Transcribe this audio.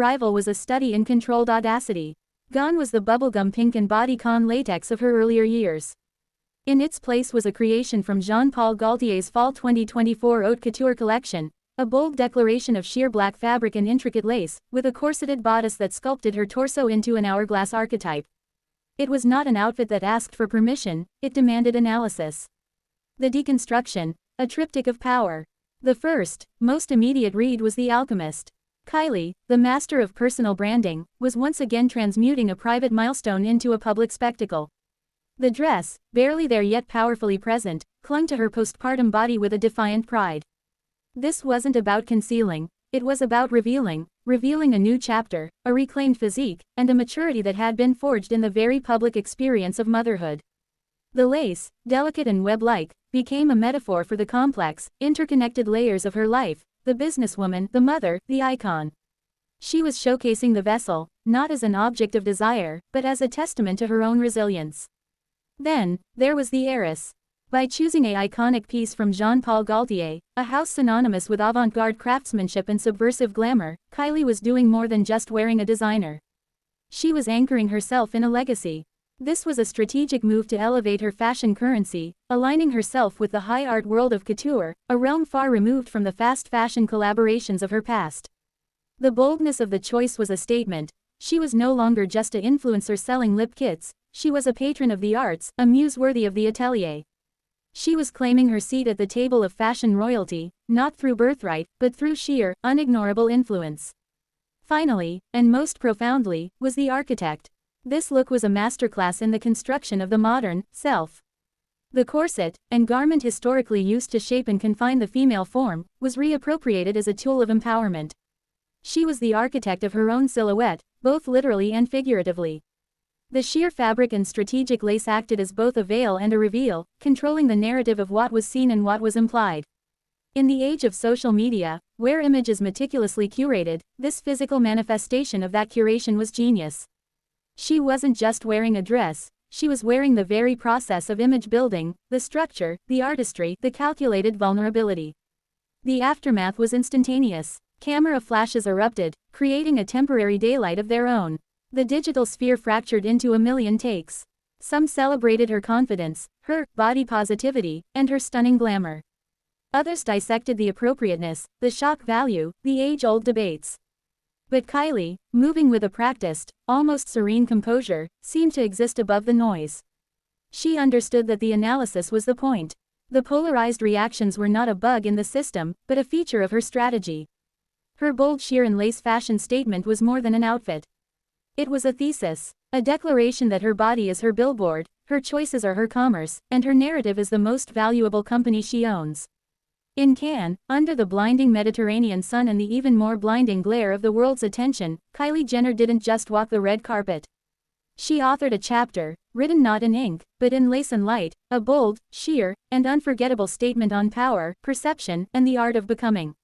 arrival was a study in controlled audacity. Gone was the bubblegum pink and bodycon latex of her earlier years. In its place was a creation from Jean-Paul Gaultier's Fall 2024 Haute Couture collection, a bold declaration of sheer black fabric and intricate lace, with a corseted bodice that sculpted her torso into an hourglass archetype. It was not an outfit that asked for permission, it demanded analysis. The deconstruction, a triptych of power. The first, most immediate read was The Alchemist. Kylie, the master of personal branding, was once again transmuting a private milestone into a public spectacle. The dress, barely there yet powerfully present, clung to her postpartum body with a defiant pride. This wasn't about concealing, it was about revealing a new chapter, a reclaimed physique, and a maturity that had been forged in the very public experience of motherhood. The lace, delicate and web-like, became a metaphor for the complex, interconnected layers of her life, the businesswoman, the mother, the icon. She was showcasing the vessel, not as an object of desire, but as a testament to her own resilience. Then, there was the heiress. By choosing an iconic piece from Jean-Paul Gaultier, a house synonymous with avant-garde craftsmanship and subversive glamour, Kylie was doing more than just wearing a designer. She was anchoring herself in a legacy. This was a strategic move to elevate her fashion currency, aligning herself with the high art world of couture, a realm far removed from the fast fashion collaborations of her past. The boldness of the choice was a statement. She was no longer just an influencer selling lip kits, she was a patron of the arts, a muse worthy of the atelier. She was claiming her seat at the table of fashion royalty, not through birthright, but through sheer, unignorable influence. Finally, and most profoundly, was the architect. This look was a masterclass in the construction of the modern self. The corset, and garment historically used to shape and confine the female form, was reappropriated as a tool of empowerment. She was the architect of her own silhouette, both literally and figuratively. The sheer fabric and strategic lace acted as both a veil and a reveal, controlling the narrative of what was seen and what was implied. In the age of social media, where image is meticulously curated, this physical manifestation of that curation was genius. She wasn't just wearing a dress, she was wearing the very process of image building, the structure, the artistry, the calculated vulnerability. The aftermath was instantaneous. Camera flashes erupted, creating a temporary daylight of their own. The digital sphere fractured into a million takes. Some celebrated her confidence, her body positivity, and her stunning glamour. Others dissected the appropriateness, the shock value, the age-old debates. But Kylie, moving with a practiced, almost serene composure, seemed to exist above the noise. She understood that the analysis was the point. The polarized reactions were not a bug in the system, but a feature of her strategy. Her bold sheer and lace fashion statement was more than an outfit. It was a thesis, a declaration that her body is her billboard, her choices are her commerce, and her narrative is the most valuable company she owns. In Cannes, under the blinding Mediterranean sun and the even more blinding glare of the world's attention, Kylie Jenner didn't just walk the red carpet. She authored a chapter, written not in ink, but in lace and light, a bold, sheer, and unforgettable statement on power, perception, and the art of becoming.